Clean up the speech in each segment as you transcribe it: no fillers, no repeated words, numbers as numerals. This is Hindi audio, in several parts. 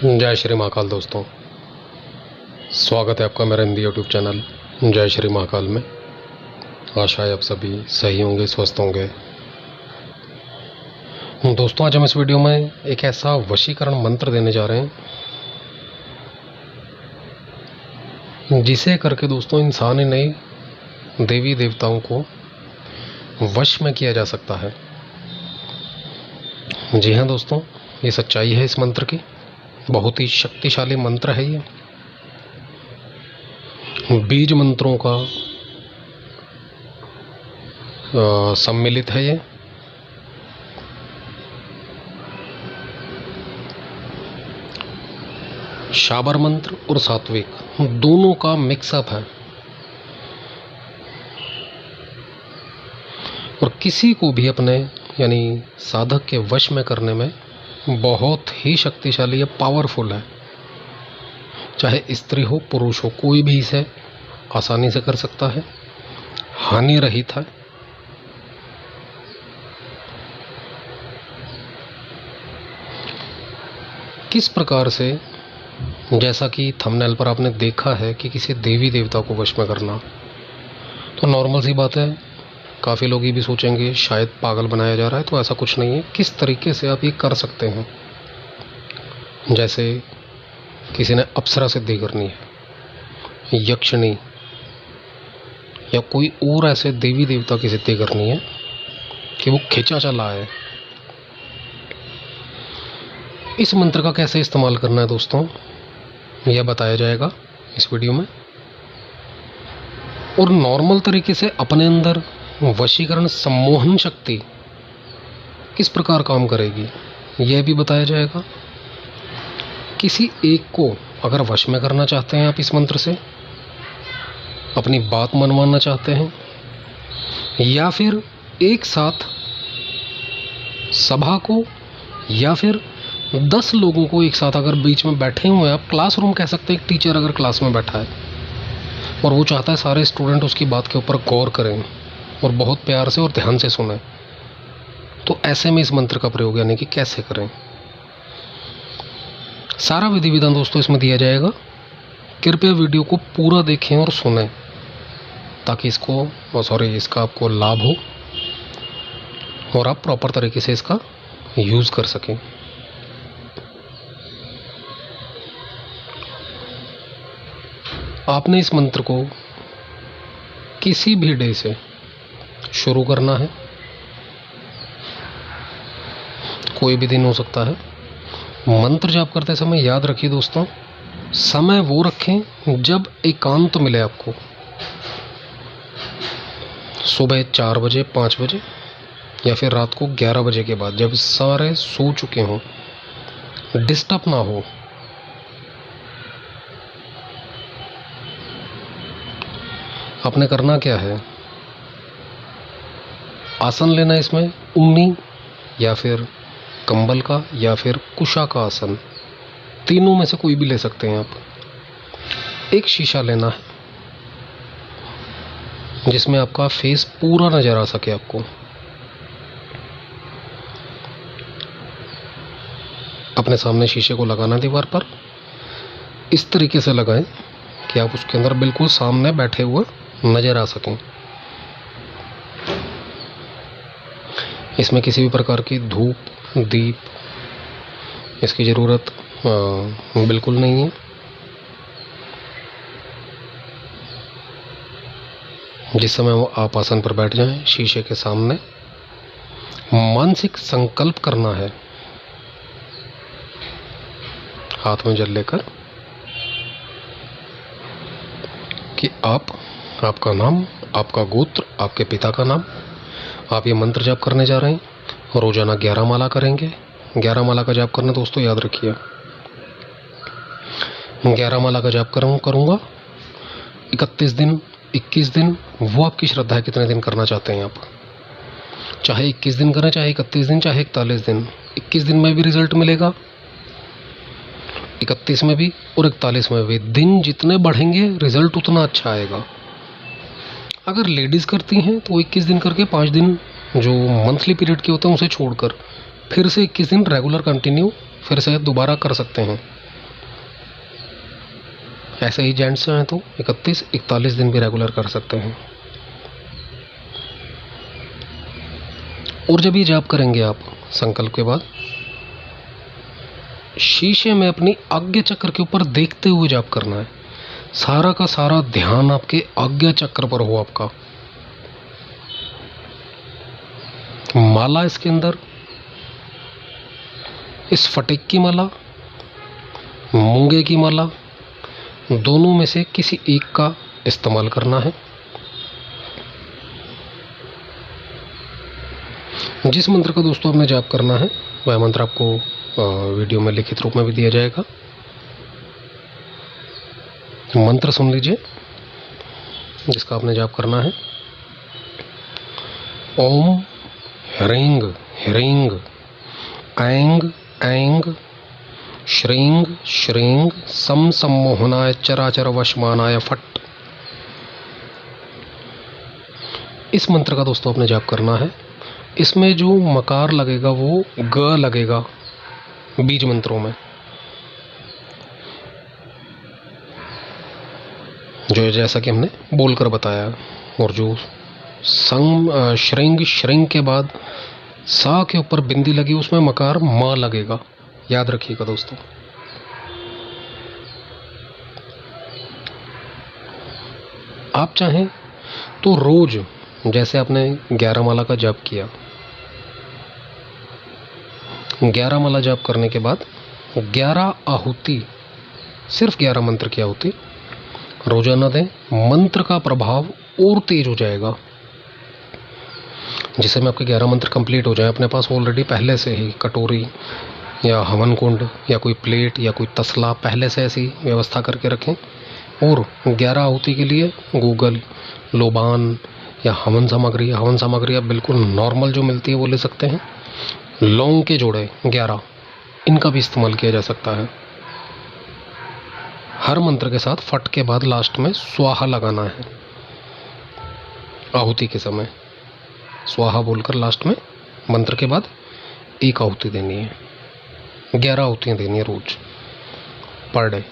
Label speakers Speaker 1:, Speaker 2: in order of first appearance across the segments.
Speaker 1: जय श्री महाकाल दोस्तों, स्वागत है आपका मेरा हिंदी यूट्यूब चैनल जय श्री महाकाल में। आशा है आप सभी सही होंगे, स्वस्थ होंगे। दोस्तों, आज हम इस वीडियो में एक ऐसा वशीकरण मंत्र देने जा रहे हैं जिसे करके दोस्तों इंसान ही नहीं देवी देवताओं को वश में किया जा सकता है। जी हाँ दोस्तों, ये सच्चाई है इस मंत्र की। बहुत ही शक्तिशाली मंत्र है ये। बीज मंत्रों का सम्मिलित है ये। शाबर मंत्र और सात्विक दोनों का मिक्सअप है और किसी को भी अपने यानी साधक के वश में करने में बहुत ही शक्तिशाली है, पावरफुल है। चाहे स्त्री हो पुरुष हो, कोई भी इसे आसानी से कर सकता है, हानि रहित है। किस प्रकार से, जैसा कि थंबनेल पर आपने देखा है कि किसी देवी देवता को वश में करना, तो नॉर्मल सी बात है। काफ़ी लोग ये भी सोचेंगे शायद पागल बनाया जा रहा है, तो ऐसा कुछ नहीं है। किस तरीके से आप ये कर सकते हैं, जैसे किसी ने अप्सरा सिद्धि करनी है, यक्षिणी या कोई और ऐसे देवी देवता की सिद्धि करनी है कि वो खिंचा चला है। इस मंत्र का कैसे इस्तेमाल करना है दोस्तों, यह बताया जाएगा इस वीडियो में। और नॉर्मल तरीके से अपने अंदर वशीकरण सम्मोहन शक्ति किस प्रकार काम करेगी यह भी बताया जाएगा। किसी एक को अगर वश में करना चाहते हैं आप इस मंत्र से, अपनी बात मनवाना चाहते हैं, या फिर एक साथ सभा को या फिर 10 लोगों को एक साथ अगर बीच में बैठे हुए हैं, आप क्लासरूम कह सकते हैं। एक टीचर अगर क्लास में बैठा है और वो चाहता है सारे स्टूडेंट उसकी बात के ऊपर गौर करें और बहुत प्यार से और ध्यान से सुने, तो ऐसे में इस मंत्र का प्रयोग यानी कि कैसे करें, सारा विधि विधान दोस्तों इसमें दिया जाएगा। कृपया वीडियो को पूरा देखें और सुनें ताकि इसका आपको लाभ हो और आप प्रॉपर तरीके से इसका यूज़ कर सकें। आपने इस मंत्र को किसी भी डे से शुरू करना है, कोई भी दिन हो सकता है। मंत्र जाप करते समय याद रखिए दोस्तों, समय वो रखें जब एकांत मिले आपको। सुबह 4 बजे, 5 बजे या फिर रात को 11 बजे के बाद, जब सारे सो चुके हों, डिस्टर्ब ना हो। आपने करना क्या है, आसन लेना, इसमें ऊनी या फिर कंबल का या फिर कुशा का आसन, तीनों में से कोई भी ले सकते हैं आप। एक शीशा लेना है जिसमें आपका फेस पूरा नजर आ सके आपको। अपने सामने शीशे को लगाना दीवार पर, इस तरीके से लगाएं कि आप उसके अंदर बिल्कुल सामने बैठे हुए नजर आ सकें। इसमें किसी भी प्रकार की धूप दीप इसकी ज़रूरत बिल्कुल नहीं है। जिस समय वो आप आसन पर बैठ जाएं, शीशे के सामने मानसिक संकल्प करना है, हाथ में जल लेकर, कि आपका नाम, आपका गोत्र, आपके पिता का नाम, आप ये मंत्र जाप करने जा रहे हैं। रोजाना 11 माला करेंगे। 11 माला का जाप करना दोस्तों याद रखिए। 11 माला का जाप करूँगा 31 दिन, 21 दिन, वो आपकी श्रद्धा है कितने दिन करना चाहते हैं आप। चाहे 21 दिन करें, चाहे 31 दिन, चाहे 41 दिन। 21 दिन में भी रिजल्ट मिलेगा, 31 में भी और 41 में भी। दिन जितने बढ़ेंगे रिजल्ट उतना अच्छा आएगा। अगर लेडीज़ करती हैं तो 21 दिन करके 5 दिन जो मंथली पीरियड के होते हैं उसे छोड़कर फिर से 21 दिन रेगुलर कंटिन्यू फिर से दोबारा कर सकते हैं। ऐसे ही जेंट्स हैं तो 31-41 दिन भी रेगुलर कर सकते हैं। और जब ये जाप करेंगे आप संकल्प के बाद, शीशे में अपनी आज्ञा चक्र के ऊपर देखते हुए जाप करना है। सारा का सारा ध्यान आपके आज्ञा चक्र पर हो आपका। माला इसके अंदर, इस फटीक की माला, मूंगे की माला, दोनों में से किसी एक का इस्तेमाल करना है। जिस मंत्र का दोस्तों आपने जाप करना है वह मंत्र आपको वीडियो में लिखित रूप में भी दिया जाएगा। मंत्र सुन लीजिए जिसका आपने जाप करना है। ओम ह्रींग ह्रींग ऐंग ऐंग श्रींग श्रींग सम सम्मोहनाय चराचर वशमानाय फट। इस मंत्र का दोस्तों आपने जाप करना है। इसमें जो मकार लगेगा वो ग लगेगा बीज मंत्रों में, जो जैसा कि हमने बोलकर बताया। और जो श्रृंग श्रृंग के बाद सा के ऊपर बिंदी लगी उसमें मकार मां लगेगा, याद रखिएगा दोस्तों। आप चाहें तो रोज जैसे आपने 11 माला का जाप किया, 11 माला जाप करने के बाद 11 आहुति, सिर्फ 11 मंत्र की आहुति रोजाना दें। मंत्र का प्रभाव और तेज हो जाएगा। जिससे में आपके 11 मंत्र कंप्लीट हो जाए, अपने पास ऑलरेडी पहले से ही कटोरी या हवन कुंड या कोई प्लेट या कोई तसला पहले से ऐसी व्यवस्था करके रखें। और 11 आहुति के लिए गूगल, लोबान या हवन सामग्री आप बिल्कुल नॉर्मल जो मिलती है वो ले सकते हैं। लौंग के जोड़े 11, इनका भी इस्तेमाल किया जा सकता है। हर मंत्र के साथ फट के बाद लास्ट में स्वाहा लगाना है। आहुति के समय स्वाहा बोलकर लास्ट में मंत्र के बाद एक आहुति देनी है। 11 आहुतियाँ देनी है रोज पर डे।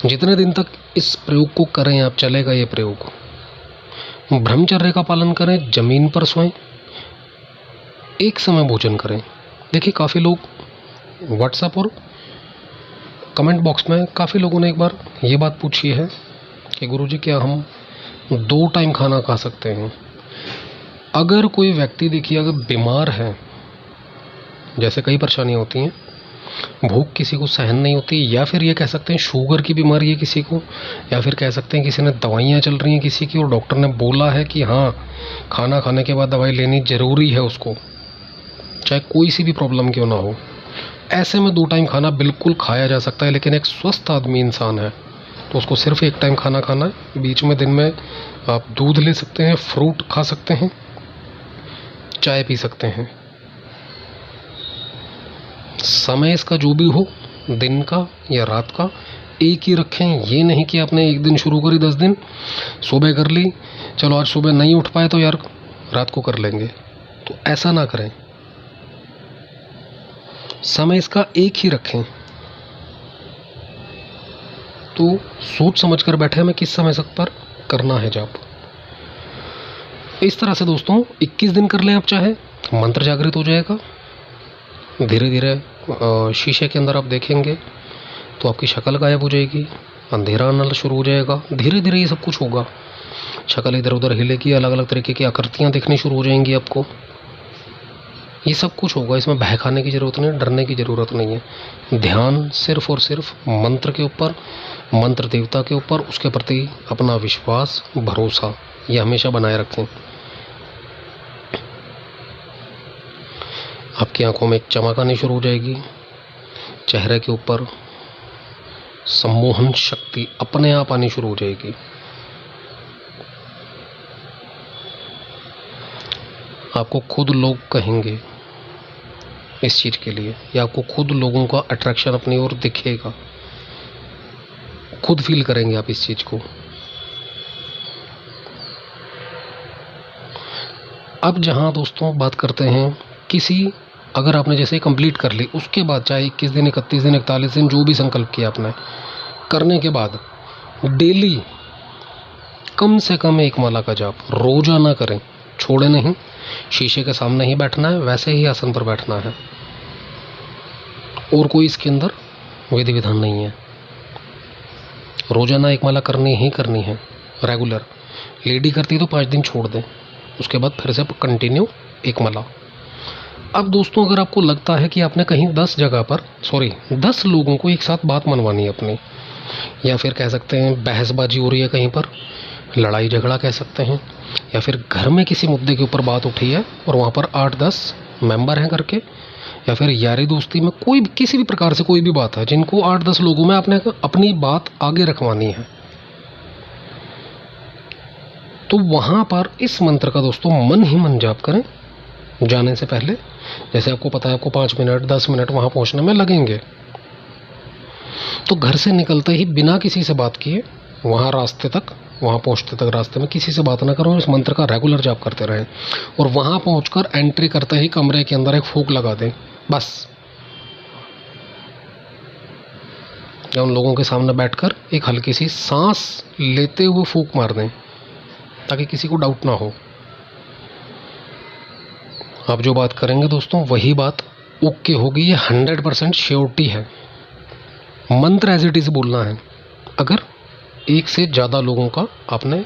Speaker 1: जितने दिन तक इस प्रयोग को करें आप, चलेगा ये प्रयोग। ब्रह्मचर्य का पालन करें, जमीन पर सोएं, एक समय भोजन करें। देखिए काफ़ी लोग व्हाट्सएप और कमेंट बॉक्स में काफ़ी लोगों ने एक बार ये बात पूछी है कि गुरुजी क्या हम 2 टाइम खाना खा सकते हैं? अगर कोई व्यक्ति देखिए अगर बीमार है, जैसे कई परेशानियाँ होती हैं, भूख किसी को सहन नहीं होती, या फिर ये कह सकते हैं शुगर की बीमारी है किसी को, या फिर कह सकते हैं किसी ने दवाइयाँ चल रही हैं किसी की और डॉक्टर ने बोला है कि हाँ खाना खाने के बाद दवाई लेनी ज़रूरी है उसको, चाहे कोई सी भी प्रॉब्लम क्यों ना हो। ऐसे में 2 टाइम खाना बिल्कुल खाया जा सकता है। लेकिन एक स्वस्थ आदमी इंसान है तो उसको सिर्फ 1 टाइम खाना खाना है। बीच में दिन में आप दूध ले सकते हैं, फ्रूट खा सकते हैं, चाय पी सकते हैं। समय इसका जो भी हो, दिन का या रात का, एक ही रखें। ये नहीं कि आपने एक दिन शुरू करी 10 दिन, सुबह कर ली, चलो आज सुबह नहीं उठ पाए तो यार रात को कर लेंगे, तो ऐसा ना करें। समय इसका एक ही रखें। तो सोच समझ कर बैठे हमें किस समय पर करना है जाप। इस तरह से दोस्तों 21 दिन कर लें आप चाहे, मंत्र जागृत हो जाएगा। धीरे धीरे शीशे के अंदर आप देखेंगे तो आपकी शक्ल गायब हो जाएगी, अंधेरा आना शुरू हो जाएगा। धीरे धीरे ये सब कुछ होगा। शक्ल इधर उधर हिलेगी, अलग अलग तरीके की आकृतियाँ दिखनी शुरू हो जाएंगी आपको। ये सब कुछ होगा, इसमें बहकाने की ज़रूरत नहीं, डरने की ज़रूरत नहीं है। ध्यान सिर्फ और सिर्फ मंत्र के ऊपर, मंत्र देवता के ऊपर, उसके प्रति अपना विश्वास, भरोसा, ये हमेशा बनाए रखें। आपकी आंखों में एक चमक आनी शुरू हो जाएगी, चेहरे के ऊपर सम्मोहन शक्ति अपने आप आनी शुरू हो जाएगी। आपको खुद लोग कहेंगे इस चीज़ के लिए, या आपको खुद लोगों का अट्रैक्शन अपनी ओर दिखेगा, खुद फील करेंगे आप इस चीज़ को। अब जहाँ दोस्तों बात करते हैं किसी, अगर आपने जैसे कंप्लीट कर ली, उसके बाद चाहे 21 दिन, 31 दिन, 41 दिन, जो भी संकल्प किया आपने, करने के बाद डेली कम से कम 1 माला का जाप रोजाना करें, छोड़े नहीं। शीशे के सामने ही बैठना है, वैसे ही आसन पर बैठना है, और कोई इसके अंदर विधि विधान नहीं है। रोजाना 1 माला करनी ही करनी है, रेगुलर। लेडी करती तो 5 दिन छोड़ दें, उसके बाद फिर से कंटिन्यू 1 माला। अब दोस्तों, अगर आपको लगता है कि आपने कहीं 10 लोगों को एक साथ बात मनवानी है अपनी, या फिर कह सकते हैं बहसबाजी हो रही है कहीं पर, लड़ाई झगड़ा कह सकते हैं, या फिर घर में किसी मुद्दे के ऊपर बात उठी है और वहाँ पर 8-10 मेंबर हैं करके, या फिर यारी दोस्ती में कोई किसी भी प्रकार से कोई भी बात है जिनको 8-10 लोगों में आपने अपनी बात आगे रखवानी है, तो वहाँ पर इस मंत्र का दोस्तों मन ही मन जाप करें जाने से पहले। जैसे आपको पता है आपको 5 मिनट 10 मिनट वहाँ पहुँचने में लगेंगे, तो घर से निकलते ही बिना किसी से बात किए वहाँ पहुँचते तक रास्ते में किसी से बात ना करो, इस मंत्र का रेगुलर जाप करते रहें। और वहाँ पहुँचकर एंट्री करते ही कमरे के अंदर एक फूंक लगा दें, बस। या उन लोगों के सामने बैठकर एक हल्की सी सांस लेते हुए फूंक मार दें, ताकि किसी को डाउट ना हो। आप जो बात करेंगे दोस्तों वही बात ओके होगी, ये 100% श्योरिटी है। मंत्र एज इट इज बोलना है। अगर एक से ज़्यादा लोगों का आपने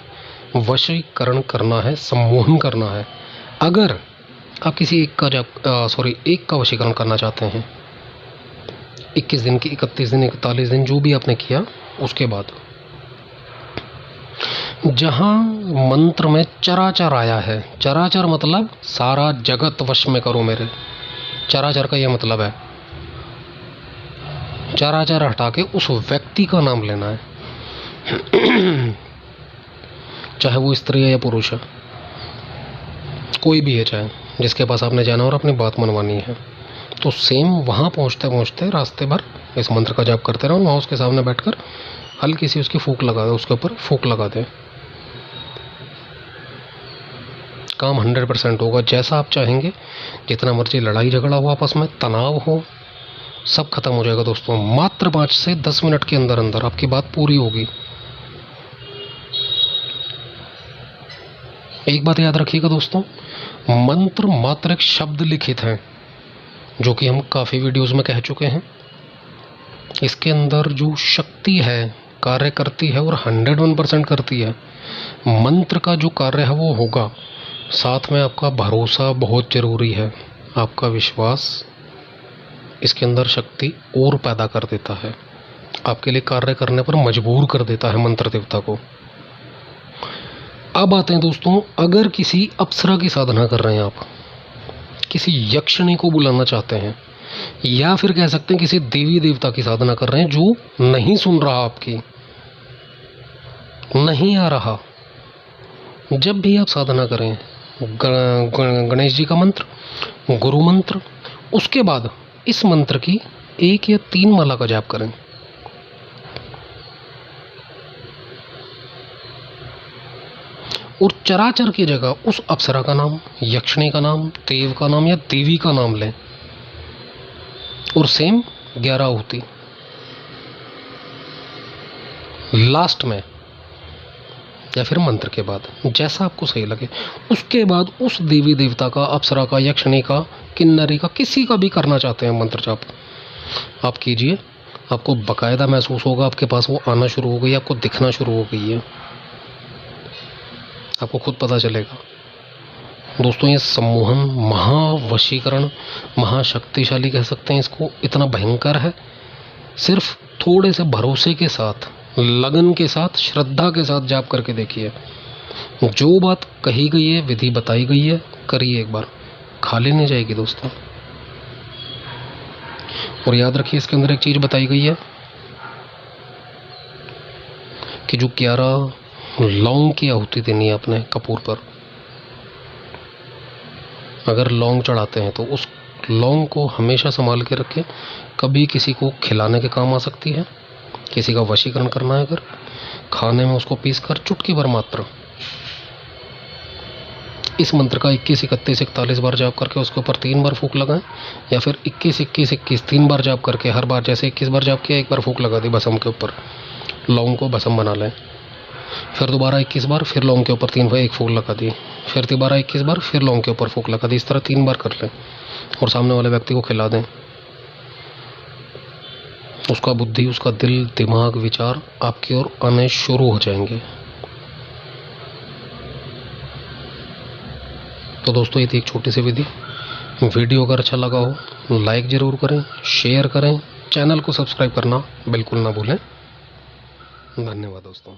Speaker 1: वशीकरण करना है, सम्मोहन करना है, अगर आप किसी एक का वशीकरण करना चाहते हैं, 21 दिन की 31 दिन 41 दिन जो भी आपने किया, उसके बाद जहाँ मंत्र में चराचर आया है, चराचर मतलब सारा जगत वश में करो मेरे, चराचर का यह मतलब है चराचर हटा के उस व्यक्ति का नाम लेना है, चाहे वो स्त्री है या पुरुष है, कोई भी है, चाहे जिसके पास आपने जाना और अपनी बात मनवानी है। तो सेम वहाँ पहुँचते पहुँचते रास्ते भर इस मंत्र का जाप करते रहो, वहाँ उसके सामने बैठकर हल्की सी उसकी फूंक लगा दे, उसके ऊपर फूंक लगा दे। काम 100% होगा, जैसा आप चाहेंगे। जितना मर्जी लड़ाई झगड़ा हो, आपस में तनाव हो, सब खत्म हो जाएगा दोस्तों। मात्र 5 से 10 मिनट के अंदर अंदर आपकी बात पूरी होगी। एक बात याद रखिएगा दोस्तों, मंत्र मात्र एक शब्द लिखित है, जो कि हम काफ़ी वीडियोस में कह चुके हैं। इसके अंदर जो शक्ति है कार्य करती है, और 101% करती है। मंत्र का जो कार्य है वो होगा, साथ में आपका भरोसा बहुत ज़रूरी है। आपका विश्वास इसके अंदर शक्ति और पैदा कर देता है, आपके लिए कार्य करने पर मजबूर कर देता है मंत्र देवता को। अब आते हैं दोस्तों, अगर किसी अप्सरा की साधना कर रहे हैं आप, किसी यक्षिणी को बुलाना चाहते हैं, या फिर कह सकते हैं किसी देवी देवता की साधना कर रहे हैं जो नहीं सुन रहा, आपकी नहीं आ रहा, जब भी आप साधना करें गणेश जी का मंत्र, गुरु मंत्र, उसके बाद इस मंत्र की 1 या 3 माला का जाप करें। और चराचर की जगह उस अप्सरा का नाम, यक्षिणी का नाम, देव का नाम या देवी का नाम लें, और सेम 11 होती लास्ट में, या फिर मंत्र के बाद, जैसा आपको सही लगे। उसके बाद उस देवी देवता का, अप्सरा का, यक्षिणी का, किन्नरी का, किसी का भी करना चाहते हैं मंत्र जाप, आप कीजिए। आपको बाकायदा महसूस होगा, आपके पास वो आना शुरू हो गई, आपको दिखना शुरू हो गई है, आपको खुद पता चलेगा। दोस्तों, ये सम्मोहन, महावशीकरण, महाशक्तिशाली कह सकते हैं इसको, इतना भयंकर है। सिर्फ थोड़े से भरोसे के साथ, लगन के साथ, श्रद्धा के साथ जाप करके देखिए। जो बात कही गई है, विधि बताई गई है, करिए एक बार, खाली नहीं जाएगी दोस्तों। और याद रखिए, इसके अंदर एक चीज़ बताई गई है कि जो 11 लौंग की आहुति देनी है अपने कपूर पर। अगर लौंग चढ़ाते हैं तो उस लौंग को हमेशा संभाल के रखें, कभी किसी को खिलाने के काम आ सकती है। किसी का वशीकरण करना है अगर, खाने में उसको पीस कर चुटकी भर मात्र इस मंत्र का 21, 31, 41 बार जाप करके उसके ऊपर 3 बार फूंक लगाएं, या फिर 21, 21, 21 3 बार जाप करके, हर बार जैसे 21 बार जाप किया 1 बार फूंक लगा दी भस्म के ऊपर, लौंग को भस्म बना लें। फिर दोबारा 21 बार, फिर लौंग के ऊपर 3 बार एक फूंक लगा दी, फिर दोबारा 21 बार, फिर लौंग के ऊपर फूंक लगा दी। इस तरह 3 बार कर लें और सामने वाले व्यक्ति को खिला दें। उसका बुद्धि, उसका दिल, दिमाग, विचार आपकी ओर आने शुरू हो जाएंगे। तो दोस्तों, ये थी एक छोटी सी विधि। वीडियो अगर अच्छा लगा हो लाइक ज़रूर करें, शेयर करें, चैनल को सब्सक्राइब करना बिल्कुल ना भूलें। धन्यवाद दोस्तों।